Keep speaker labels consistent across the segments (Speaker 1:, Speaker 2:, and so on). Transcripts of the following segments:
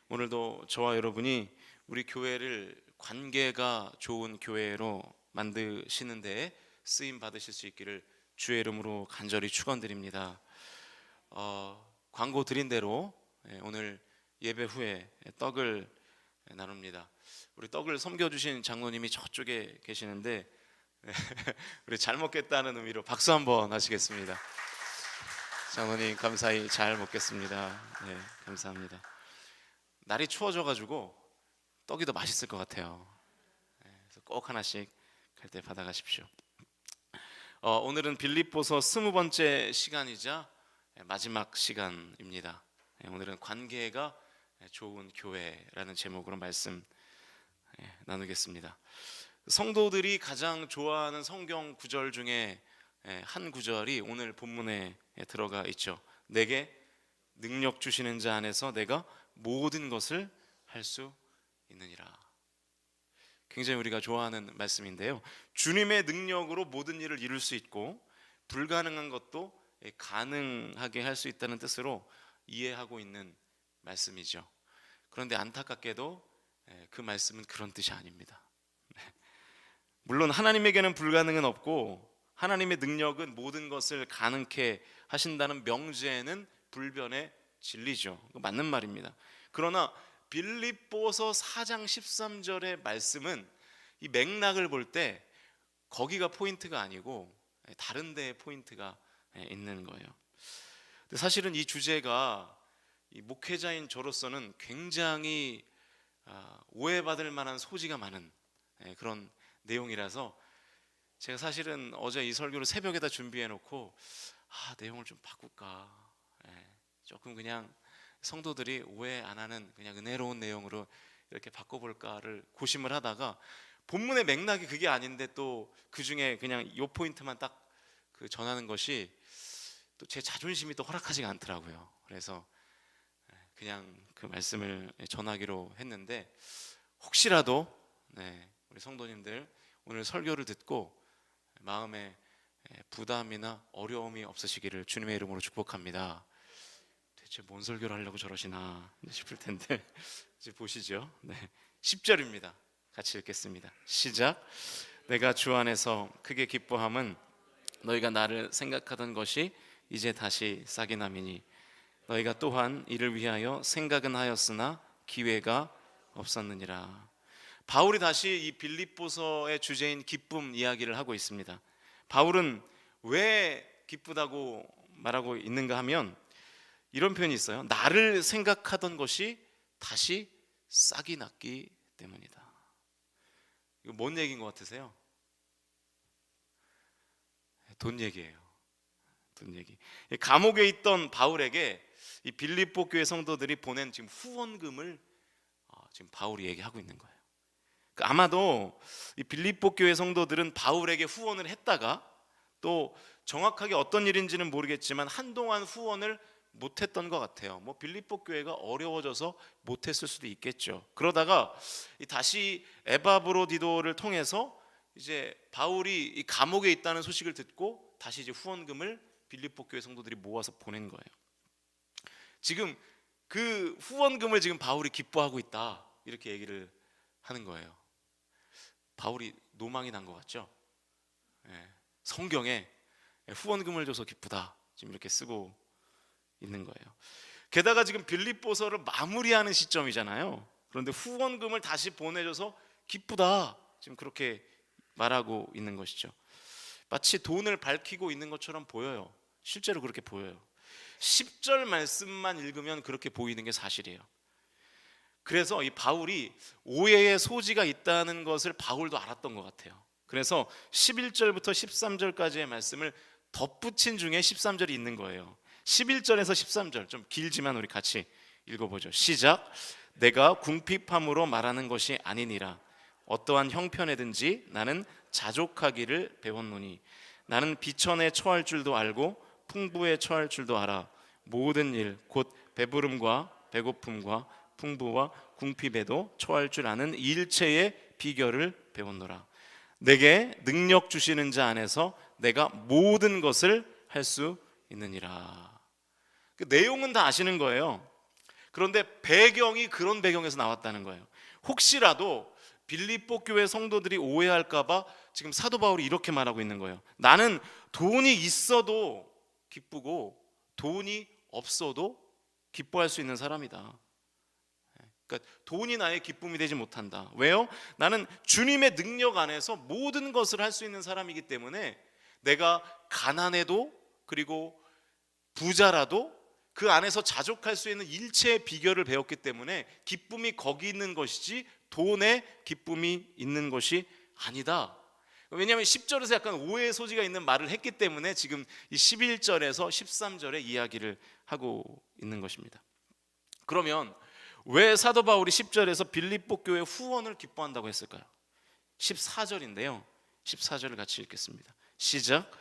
Speaker 1: 오늘도 저와 여러분이 우리 교회를 관계가 좋은 교회로 만드시는 데 쓰임 받으실 수 있기를 주의 이름으로 간절히 축원드립니다. 광고 드린 대로 오늘 예배 후에 떡을 나눕니다. 우리 떡을 섬겨주신 장로님이 저쪽에 계시는데 우리 잘 먹겠다는 의미로 박수 한번 하시겠습니다. 장로님 감사히 잘 먹겠습니다. 네, 감사합니다. 날이 추워져가지고 떡이 더 맛있을 것 같아요. 그래서 꼭 하나씩 갈 때 받아가십시오. 오늘은 빌립보서 20번째 시간이자 마지막 시간입니다. 오늘은 관계가 좋은 교회라는 제목으로 말씀 나누겠습니다. 성도들이 가장 좋아하는 성경 구절 중에 한 구절이 오늘 본문에 들어가 있죠. 내게 능력 주시는 자 안에서 내가 모든 것을 할 수 있느니라. 굉장히 우리가 좋아하는 말씀인데요, 주님의 능력으로 모든 일을 이룰 수 있고 불가능한 것도 가능하게 할 수 있다는 뜻으로 이해하고 있는 말씀이죠. 그런데 안타깝게도 그 말씀은 그런 뜻이 아닙니다. 물론 하나님에게는 불가능은 없고 하나님의 능력은 모든 것을 가능케 하신다는 명제에는 불변의 진리죠. 맞는 말입니다. 그러나 빌립보서 4장 13절의 말씀은 이 맥락을 볼 때 거기가 포인트가 아니고 다른 데에 포인트가 있는 거예요. 사실은 이 주제가 이 목회자인 저로서는 굉장히 오해받을 만한 소지가 많은 그런 내용이라서 제가 사실은 어제 이 설교를 새벽에다 준비해 놓고 내용을 좀 바꿀까, 조금 그냥 성도들이 오해 안 하는 그냥 은혜로운 내용으로 이렇게 바꿔볼까를 고심을 하다가 본문의 맥락이 그게 아닌데 또 그 중에 그냥 이 포인트만 딱 그 전하는 것이 또 제 자존심이 또 허락하지가 않더라고요. 그래서 그냥 그 말씀을 전하기로 했는데 혹시라도 우리 성도님들 오늘 설교를 듣고 마음에 부담이나 어려움이 없으시기를 주님의 이름으로 축복합니다. 대체 뭔 설교를 하려고 저러시나 싶을 텐데 이제 보시죠. 10절입니다. 같이 읽겠습니다. 시작. 내가 주 안에서 크게 기뻐함은 너희가 나를 생각하던 것이 이제 다시 싹이 남이니 너희가 또한 이를 위하여 생각은 하였으나 기회가 없었느니라. 바울이 다시 이 빌립보서의 주제인 기쁨 이야기를 하고 있습니다. 바울은 왜 기쁘다고 말하고 있는가 하면 이런 표현이 있어요. 나를 생각하던 것이 다시 싹이 났기 때문이다. 이거 뭔 얘기인 것 같으세요? 돈 얘기예요. 돈 얘기. 감옥에 있던 바울에게 이 빌립보 교회 성도들이 보낸 지금 후원금을 지금 바울이 얘기하고 있는 거예요. 아마도 이 빌립보 교회 성도들은 바울에게 후원을 했다가 또 정확하게 어떤 일인지는 모르겠지만 한동안 후원을 못했던 것 같아요. 빌립보 교회가 어려워져서 못했을 수도 있겠죠. 그러다가 다시 에바브로디도를 통해서 이제 바울이 이 감옥에 있다는 소식을 듣고 다시 이제 후원금을 빌립보 교회 성도들이 모아서 보낸 거예요. 지금 그 후원금을 지금 바울이 기뻐하고 있다 이렇게 얘기를 하는 거예요. 바울이 노망이 난 것 같죠? 성경에 후원금을 줘서 기쁘다 지금 이렇게 쓰고 있는 거예요. 게다가 지금 빌립보서를 마무리하는 시점이잖아요. 그런데 후원금을 다시 보내줘서 기쁘다 지금 그렇게 말하고 있는 것이죠. 마치 돈을 밝히고 있는 것처럼 보여요. 실제로 그렇게 보여요. 10절 말씀만 읽으면 그렇게 보이는 게 사실이에요. 그래서 이 바울이 오해의 소지가 있다는 것을 바울도 알았던 것 같아요. 그래서 11절부터 13절까지의 말씀을 덧붙인 중에 13절이 있는 거예요. 11절에서 13절 좀 길지만 우리 같이 읽어보죠. 시작. 내가 궁핍함으로 말하는 것이 아니니라. 어떠한 형편에든지 나는 자족하기를 배웠노니 나는 비천에 처할 줄도 알고 풍부에 처할 줄도 알아. 모든 일 곧 배부름과 배고픔과 풍부와 궁핍에도 처할 줄 아는 일체의 비결을 배웠노라. 내게 능력 주시는 자 안에서 내가 모든 것을 할 수 있느니라. 그 내용은 다 아시는 거예요. 그런데 배경이 그런 배경에서 나왔다는 거예요. 혹시라도 빌립보 교회 성도들이 오해할까봐 지금 사도 바울이 이렇게 말하고 있는 거예요. 나는 돈이 있어도 기쁘고 돈이 없어도 기뻐할 수 있는 사람이다. 그러니까 돈이 나의 기쁨이 되지 못한다. 왜요? 나는 주님의 능력 안에서 모든 것을 할 수 있는 사람이기 때문에 내가 가난해도 그리고 부자라도 그 안에서 자족할 수 있는 일체의 비결을 배웠기 때문에 기쁨이 거기 있는 것이지 돈에 기쁨이 있는 것이 아니다. 왜냐하면 10절에서 약간 오해의 소지가 있는 말을 했기 때문에 지금 이 11절에서 13절에 이야기를 하고 있는 것입니다. 그러면 왜 사도 바울이 10절에서 빌립보 교회 후원을 기뻐한다고 했을까요? 14절인데요 14절을 같이 읽겠습니다. 시작.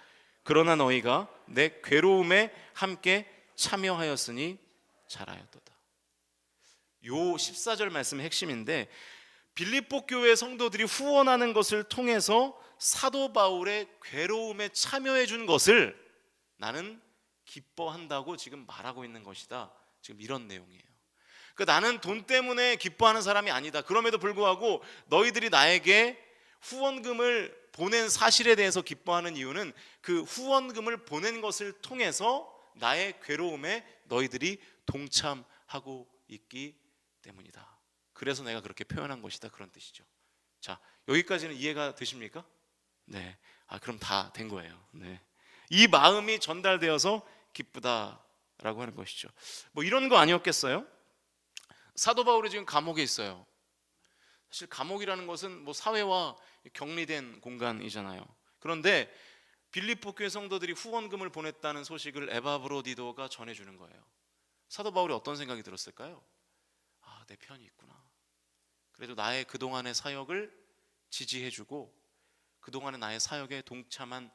Speaker 1: 그러나 너희가 내 괴로움에 함께 참여하였으니 잘하였도다. 요 14절 말씀의 핵심인데, 빌립보 교회 성도들이 후원하는 것을 통해서 사도 바울의 괴로움에 참여해 준 것을 나는 기뻐한다고 지금 말하고 있는 것이다. 지금 이런 내용이에요. 그러니까 나는 돈 때문에 기뻐하는 사람이 아니다. 그럼에도 불구하고 너희들이 나에게 후원금을 보낸 사실에 대해서 기뻐하는 이유는 그 후원금을 보낸 것을 통해서 나의 괴로움에 너희들이 동참하고 있기 때문이다. 그래서 내가 그렇게 표현한 것이다. 그런 뜻이죠. 자, 여기까지는 이해가 되십니까? 네. 그럼 다 된 거예요. 네. 이 마음이 전달되어서 기쁘다라고 하는 것이죠. 뭐 이런 거 아니었겠어요? 사도 바울이 지금 감옥에 있어요. 사실 감옥이라는 것은 뭐 사회와 격리된 공간이잖아요. 그런데 빌립보 교회 성도들이 후원금을 보냈다는 소식을 에바브로디도가 전해주는 거예요. 사도 바울이 어떤 생각이 들었을까요? 내 편이 있구나. 그래도 나의 그동안의 사역을 지지해주고 그동안의 나의 사역에 동참한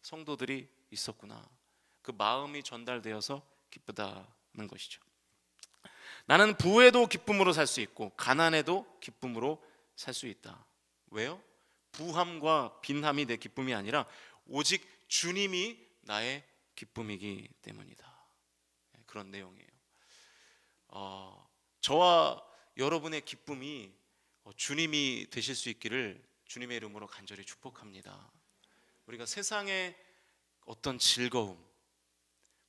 Speaker 1: 성도들이 있었구나. 그 마음이 전달되어서 기쁘다는 것이죠. 나는 부에도 기쁨으로 살 수 있고 가난에도 기쁨으로 살 수 있다. 왜요? 부함과 빈함이 내 기쁨이 아니라 오직 주님이 나의 기쁨이기 때문이다. 그런 내용이에요. 저와 여러분의 기쁨이 주님이 되실 수 있기를 주님의 이름으로 간절히 축복합니다. 우리가 세상의 어떤 즐거움,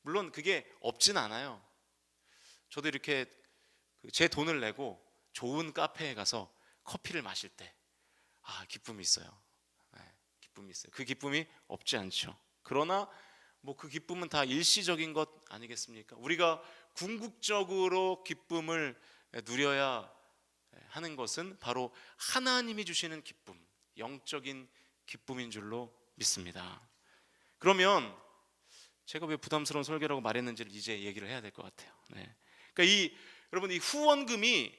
Speaker 1: 물론 그게 없진 않아요. 저도 이렇게 제 돈을 내고 좋은 카페에 가서 커피를 마실 때 기쁨이 있어요. 기쁨이 있어요. 그 기쁨이 없지 않죠. 그러나 뭐 그 기쁨은 다 일시적인 것 아니겠습니까? 우리가 궁극적으로 기쁨을 누려야 하는 것은 바로 하나님이 주시는 기쁨, 영적인 기쁨인 줄로 믿습니다. 그러면 제가 왜 부담스러운 설교라고 말했는지를 이제 얘기를 해야 될 것 같아요. 네. 그러니까 여러분, 이 후원금이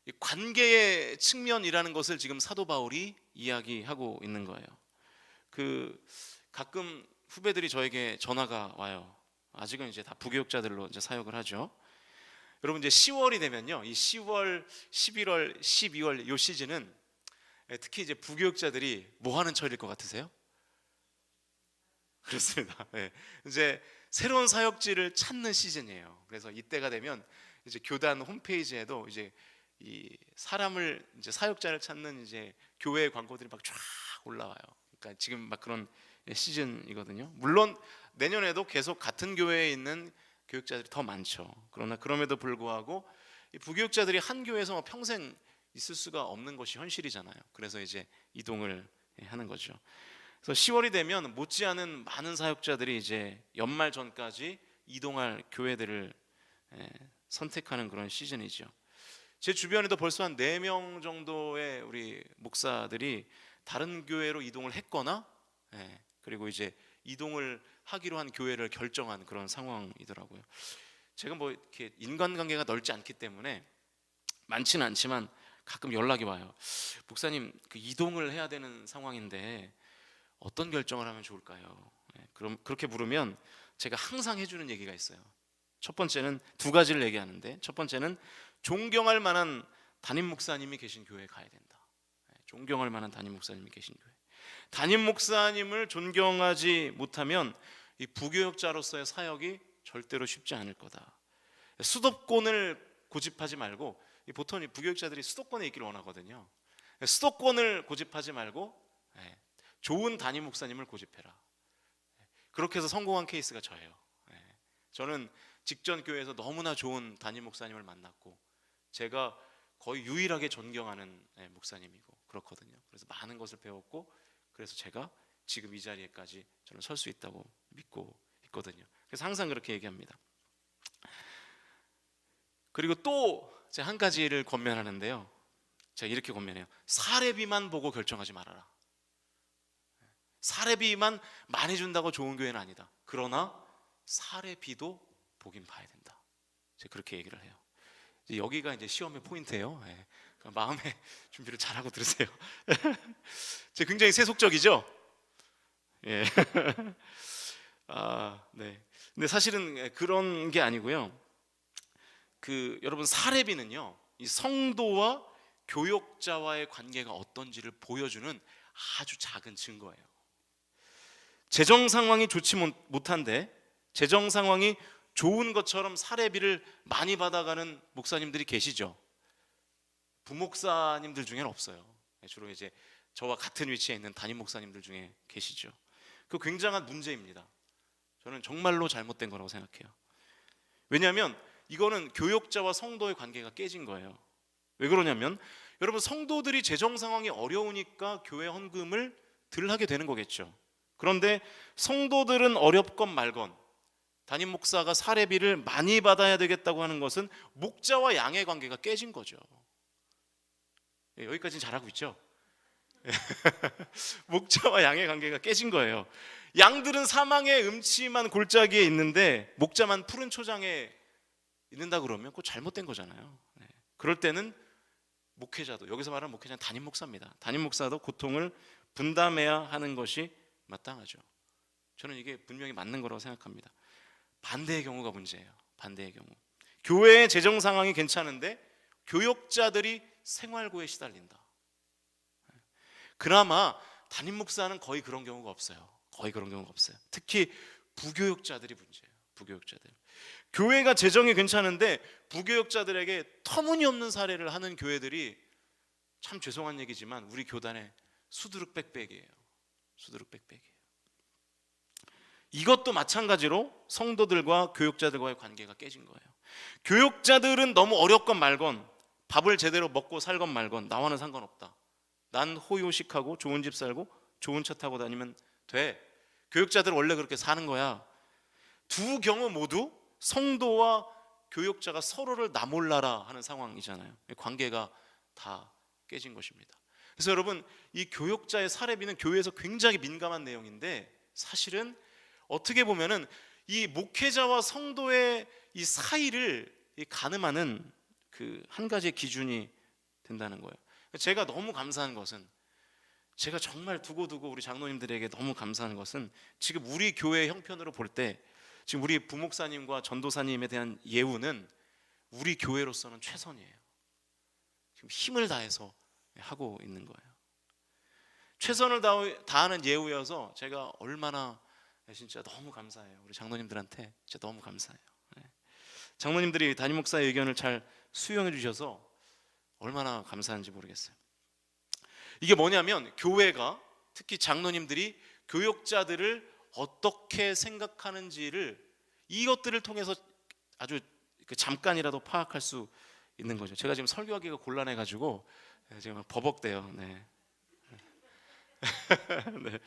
Speaker 1: 이 관계의 측면이라는 것을 지금 사도 바울이 이야기하고 있는 거예요. 가끔 후배들이 저에게 전화가 와요. 아직은 이제 다 부교육자들로 이제 사역을 하죠. 여러분, 이제 10월이 되면요, 이 10월, 11월, 12월 이 시즌은 특히 이제 부교육자들이 뭐 하는 철일 것 같으세요? 그렇습니다. 네. 이제 새로운 사역지를 찾는 시즌이에요. 그래서 이때가 되면 이제 교단 홈페이지에도 이제 이 사람을 이제 사역자를 찾는 이제 교회 광고들이 막 쫙 올라와요. 그러니까 지금 막 그런 시즌이거든요. 물론 내년에도 계속 같은 교회에 있는 교육자들이 더 많죠. 그러나 그럼에도 불구하고 이 부교육자들이 한 교회에서 평생 있을 수가 없는 것이 현실이잖아요. 그래서 이제 이동을 하는 거죠. 그래서 10월이 되면 못지않은 많은 사역자들이 이제 연말 전까지 이동할 교회들을 선택하는 그런 시즌이죠. 제 주변에도 벌써 한 4명 정도의 우리 목사들이 다른 교회로 이동을 했거나 그리고 이제 이동을 하기로 한 교회를 결정한 그런 상황이더라고요. 제가 뭐 이렇게 인간관계가 넓지 않기 때문에 많지는 않지만 가끔 연락이 와요. 목사님, 그 이동을 해야 되는 상황인데 어떤 결정을 하면 좋을까요? 그럼 그렇게 물으면 제가 항상 해주는 얘기가 있어요. 첫 번째는 2가지를 얘기하는데, 첫 번째는 존경할 만한 담임 목사님이 계신 교회에 가야 된다. 존경할 만한 담임 목사님이 계신 교회. 담임 목사님을 존경하지 못하면 이 부교육자로서의 사역이 절대로 쉽지 않을 거다. 수도권을 고집하지 말고, 보통 부교육자들이 수도권에 있기를 원하거든요. 수도권을 고집하지 말고 좋은 담임 목사님을 고집해라. 그렇게 해서 성공한 케이스가 저예요. 저는 직전 교회에서 너무나 좋은 담임 목사님을 만났고, 제가 거의 유일하게 존경하는 목사님이고 그렇거든요. 그래서 많은 것을 배웠고, 그래서 제가 지금 이 자리에까지 저는 설 수 있다고 믿고 있거든요. 그래서 항상 그렇게 얘기합니다. 그리고 또 제가 한 가지를 권면하는데요. 제가 이렇게 권면해요. 사례비만 보고 결정하지 말아라. 사례비만 많이 준다고 좋은 교회는 아니다. 그러나 사례비도 보긴 봐야 된다. 제가 그렇게 얘기를 해요. 여기가 이제 시험의 포인트예요. 그러니까 마음의 준비를 잘하고 들으세요. 제가 굉장히 세속적이죠. 예. 네. 근데 사실은 그런 게 아니고요. 여러분, 사례비는요, 이 성도와 교역자와의 관계가 어떤지를 보여주는 아주 작은 증거예요. 재정 상황이 좋지 못한데 재정 상황이 좋은 것처럼 사례비를 많이 받아가는 목사님들이 계시죠. 부목사님들 중에는 없어요. 주로 이제 저와 같은 위치에 있는 담임 목사님들 중에 계시죠. 그 굉장한 문제입니다. 저는 정말로 잘못된 거라고 생각해요. 왜냐하면 이거는 교역자와 성도의 관계가 깨진 거예요. 왜 그러냐면, 여러분, 성도들이 재정 상황이 어려우니까 교회 헌금을 덜 하게 되는 거겠죠. 그런데 성도들은 어렵건 말건 담임 목사가 사례비를 많이 받아야 되겠다고 하는 것은 목자와 양의 관계가 깨진 거죠. 여기까지는 잘하고 있죠. 목자와 양의 관계가 깨진 거예요. 양들은 사망의 음침한 골짜기에 있는데 목자만 푸른 초장에 있는다 그러면 그거 잘못된 거잖아요. 그럴 때는 목회자도, 여기서 말하는 목회자는 담임 목사입니다. 담임 목사도 고통을 분담해야 하는 것이 마땅하죠. 저는 이게 분명히 맞는 거라고 생각합니다. 반대의 경우가 문제예요. 반대의 경우, 교회의 재정 상황이 괜찮은데 교역자들이 생활고에 시달린다. 그나마 담임 목사는 거의 그런 경우가 없어요. 거의 그런 경우가 없어요. 특히 부교역자들이 문제예요. 부교역자들. 교회가 재정이 괜찮은데 부교역자들에게 터무니없는 사례를 하는 교회들이, 참 죄송한 얘기지만 우리 교단의 수두룩백백이에요. 수두룩백백이에요. 이것도 마찬가지로 성도들과 교역자들과의 관계가 깨진 거예요. 교역자들은 너무 어렵건 말건, 밥을 제대로 먹고 살건 말건 나와는 상관없다. 난 호요식하고 좋은 집 살고 좋은 차 타고 다니면 돼. 교역자들은 원래 그렇게 사는 거야. 두 경우 모두 성도와 교역자가 서로를 나몰라라 하는 상황이잖아요. 관계가 다 깨진 것입니다. 그래서 여러분, 이 교역자의 사례비는 교회에서 굉장히 민감한 내용인데, 사실은 어떻게 보면은 이 목회자와 성도의 이 사이를 가늠하는 그 한 가지의 기준이 된다는 거예요. 제가 너무 감사한 것은, 제가 정말 두고두고 우리 장로님들에게 너무 감사한 것은, 지금 우리 교회 형편으로 볼 때 지금 우리 부목사님과 전도사님에 대한 예우는 우리 교회로서는 최선이에요. 지금 힘을 다해서 하고 있는 거예요. 최선을 다하는 예우여서 제가 얼마나 진짜 너무 감사해요. 우리 장로님들한테 진짜 너무 감사해요. 장로님들이 담임 목사의 의견을 잘 수용해 주셔서 얼마나 감사한지 모르겠어요. 이게 뭐냐면, 교회가, 특히 장로님들이 교역자들을 어떻게 생각하는지를, 이것들을 통해서 아주 잠깐이라도 파악할 수 있는 거죠. 제가 지금 설교하기가 곤란해가지고 지금 버벅대요. 네. 네.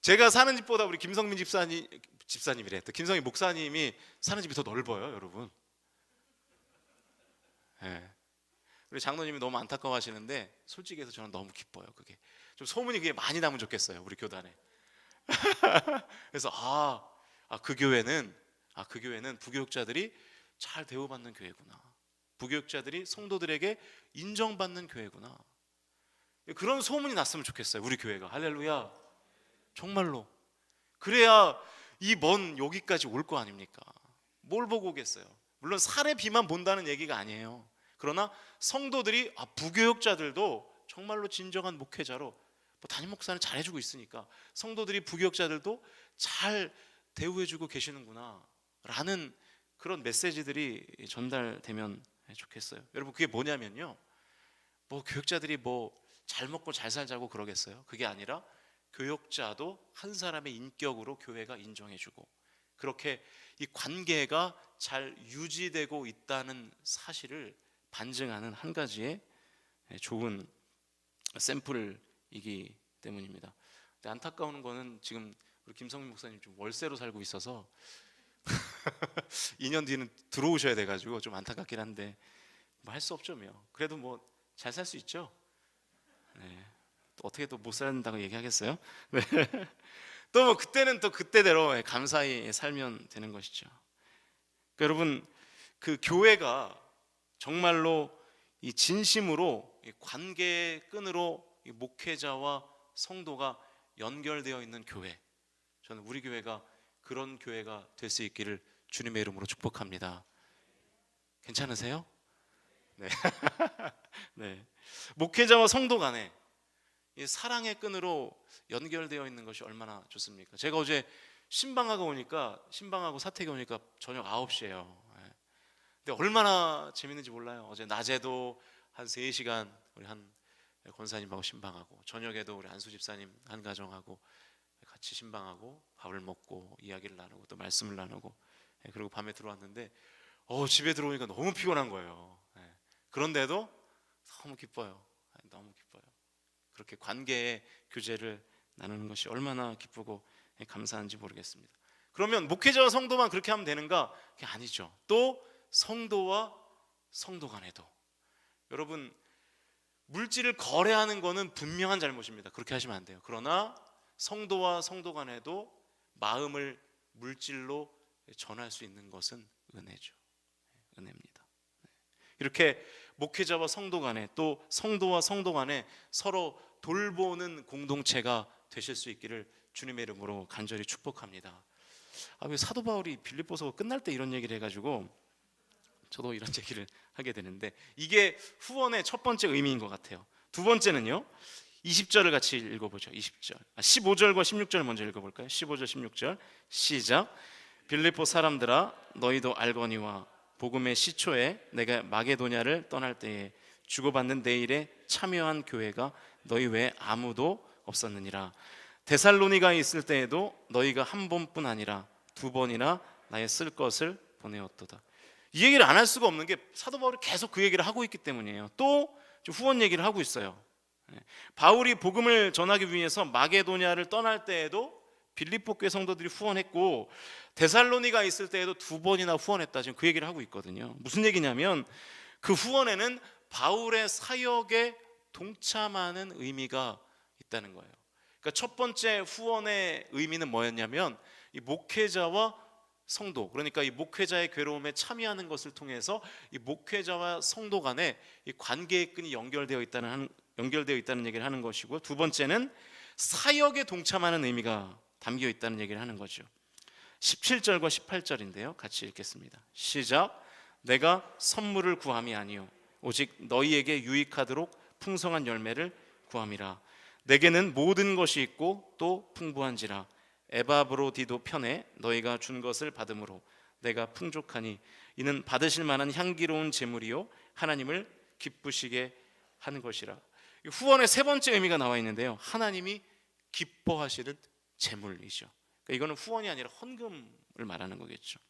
Speaker 1: 제가 사는 집보다 우리 김성민 집사님이래. 또 김성희 목사님이 사는 집이 더 넓어요, 여러분. 네. 우리 장로님이 너무 안타까워하시는데 솔직히 해서 저는 너무 기뻐요. 그게 좀 소문이 그게 많이 나면 좋겠어요, 우리 교단에. 그래서 그 교회는 부교역자들이 잘 대우받는 교회구나. 부교역자들이 성도들에게 인정받는 교회구나. 그런 소문이 났으면 좋겠어요, 우리 교회가. 할렐루야. 정말로. 그래야 이 먼 여기까지 올 거 아닙니까? 뭘 보고 오겠어요? 물론 사례비만 본다는 얘기가 아니에요. 그러나 성도들이 부교역자들도 정말로 진정한 목회자로, 담임 목사는 잘해주고 있으니까 성도들이 부교역자들도 잘 대우해주고 계시는구나 라는 그런 메시지들이 전달되면 좋겠어요. 여러분, 그게 뭐냐면요, 뭐 교육자들이 뭐 잘 먹고 잘 살자고 그러겠어요? 그게 아니라 교육자도 한 사람의 인격으로 교회가 인정해주고, 그렇게 이 관계가 잘 유지되고 있다는 사실을 반증하는 한 가지의 좋은 샘플이기 때문입니다. 근데 안타까운 거는 지금 우리 김성민 목사님 좀 월세로 살고 있어서 2년 뒤는 들어오셔야 돼가지고 좀 안타깝긴 한데 뭐 할 수 없죠. 그래도 뭐 잘 살 수 있죠. 네. 또 어떻게 또 못 산다고 얘기하겠어요? 네. 또 뭐 그때는 또 그때대로 감사히 살면 되는 것이죠. 그러니까 여러분, 그 교회가 정말로 이 진심으로 이 관계의 끈으로 이 목회자와 성도가 연결되어 있는 교회, 저는 우리 교회가 그런 교회가 될 수 있기를 주님의 이름으로 축복합니다. 괜찮으세요? 네. 네. 목회자와 성도 간에 이 사랑의 끈으로 연결되어 있는 것이 얼마나 좋습니까? 제가 어제 신방하고 사택에 오니까 저녁 9시예요. 근데 얼마나 재밌는지 몰라요. 어제 낮에도 한 3시간 우리 한 권사님하고 신방하고, 저녁에도 우리 안수 집사님 한 가정하고 같이 신방하고 밥을 먹고 이야기를 나누고 또 말씀을 나누고, 그리고 밤에 들어왔는데 집에 들어오니까 너무 피곤한 거예요. 그런데도 너무 기뻐요. 너무 기뻐요. 그렇게 관계의 교제를 나누는 것이 얼마나 기쁘고 감사한지 모르겠습니다. 그러면 목회자와 성도만 그렇게 하면 되는가? 그게 아니죠. 또 성도와 성도 간에도, 여러분, 물질을 거래하는 것은 분명한 잘못입니다. 그렇게 하시면 안 돼요. 그러나 성도와 성도 간에도 마음을 물질로 전할 수 있는 것은 은혜죠. 은혜입니다. 이렇게 목회자와 성도 간에, 또 성도와 성도 간에 서로 돌보는 공동체가 되실 수 있기를 주님의 이름으로 간절히 축복합니다. 왜 사도 바울이 빌립보서 끝날 때 이런 얘기를 해가지고 저도 이런 얘기를 하게 되는데, 이게 후원의 첫 번째 의미인 것 같아요. 두 번째는요, 20절을 같이 읽어보죠. 15절과 16절 먼저 읽어볼까요? 15절 16절 시작. 빌립보 사람들아, 너희도 알거니와 복음의 시초에 내가 마게도냐를 떠날 때에 주고받는 내 일에 참여한 교회가 너희 외에 아무도 없었느니라. 데살로니가에 있을 때에도 너희가 한 번뿐 아니라 2번이나 나의 쓸 것을 보내었도다. 이 얘기를 안 할 수가 없는 게 사도 바울이 계속 그 얘기를 하고 있기 때문이에요. 또 후원 얘기를 하고 있어요. 바울이 복음을 전하기 위해서 마게도냐를 떠날 때에도 빌립보 교회 성도들이 후원했고, 데살로니가 있을 때에도 2번이나 후원했다, 지금 그 얘기를 하고 있거든요. 무슨 얘기냐면 그 후원에는 바울의 사역에 동참하는 의미가 있다는 거예요. 그러니까 첫 번째 후원의 의미는 뭐였냐면, 이 목회자와 성도, 그러니까 이 목회자의 괴로움에 참여하는 것을 통해서 이 목회자와 성도 간에 이 관계의 끈이 연결되어 있다는 얘기를 하는 것이고, 두 번째는 사역에 동참하는 의미가 담겨 있다는 얘기를 하는 거죠. 17절과 18절인데요, 같이 읽겠습니다. 시작. 내가 선물을 구함이 아니요 오직 너희에게 유익하도록 풍성한 열매를 구함이라. 내게는 모든 것이 있고 또 풍부한지라. 에바브로디도 편에 너희가 준 것을 받음으로 내가 풍족하니 이는 받으실 만한 향기로운 제물이요 하나님을 기쁘시게 하는 것이라. 후원의 세 번째 의미가 나와 있는데요, 하나님이 기뻐하시는 제물이죠. 그러니까 이거는 후원이 아니라 헌금을 말하는 거겠죠.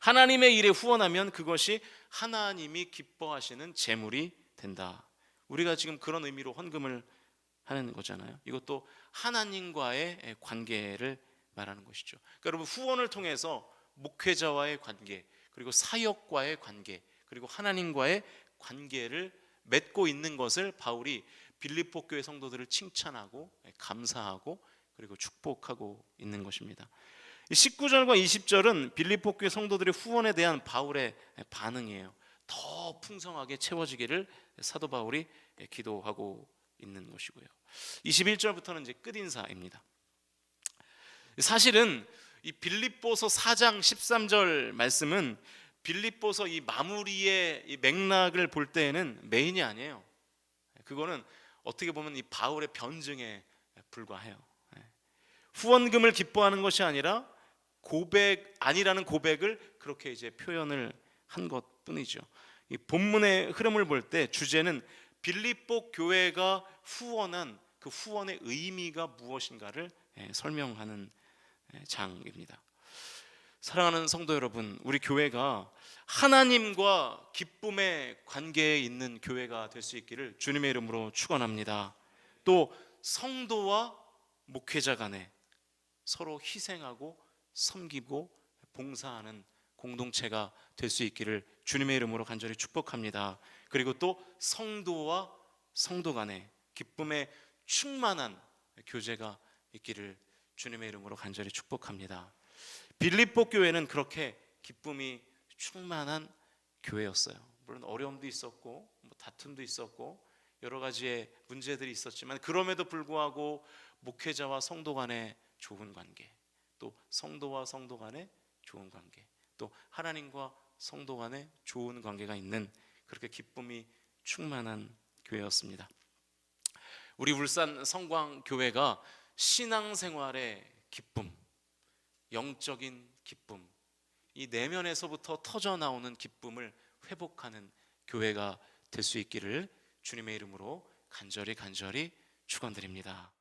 Speaker 1: 하나님의 일에 후원하면 그것이 하나님이 기뻐하시는 제물이 된다. 우리가 지금 그런 의미로 헌금을 하는 거잖아요. 이것도 하나님과의 관계를 말하는 것이죠. 그러니까 여러분, 후원을 통해서 목회자와의 관계, 그리고 사역과의 관계, 그리고 하나님과의 관계를 맺고 있는 것을 바울이 빌립보 교회 성도들을 칭찬하고 감사하고 그리고 축복하고 있는 것입니다. 19절과 20절은 빌립보 교회 성도들의 후원에 대한 바울의 반응이에요. 더 풍성하게 채워지기를 사도 바울이 기도하고 있는 것이고요. 21절부터는 이제 끝인사입니다. 사실은 이 빌립보서 4장 13절 말씀은 빌립보서 이 마무리의 이 맥락을 볼 때에는 메인이 아니에요. 그거는 어떻게 보면 이 바울의 변증에 불과해요. 후원금을 기뻐하는 것이 아니라 고백 아니라는 고백을 그렇게 이제 표현을 한 것뿐이죠. 이 본문의 흐름을 볼 때 주제는 빌립보 교회가 후원한 그 후원의 의미가 무엇인가를 설명하는 장입니다. 사랑하는 성도 여러분, 우리 교회가 하나님과 기쁨의 관계에 있는 교회가 될 수 있기를 주님의 이름으로 축원합니다. 또 성도와 목회자 간에 서로 희생하고 섬기고 봉사하는 공동체가 될 수 있기를 주님의 이름으로 간절히 축복합니다. 그리고 또 성도와 성도 간에 기쁨의 충만한 교제가 있기를 주님의 이름으로 간절히 축복합니다. 빌립보 교회는 그렇게 기쁨이 충만한 교회였어요. 물론 어려움도 있었고 다툼도 있었고 여러 가지의 문제들이 있었지만 그럼에도 불구하고 목회자와 성도 간의 좋은 관계, 또 성도와 성도 간의 좋은 관계, 또 하나님과 성도 간의 좋은 관계가 있는 그렇게 기쁨이 충만한 교회였습니다. 우리 울산 성광교회가 신앙생활의 기쁨, 영적인 기쁨, 이 내면에서부터 터져 나오는 기쁨을 회복하는 교회가 될 수 있기를 주님의 이름으로 간절히 축원드립니다.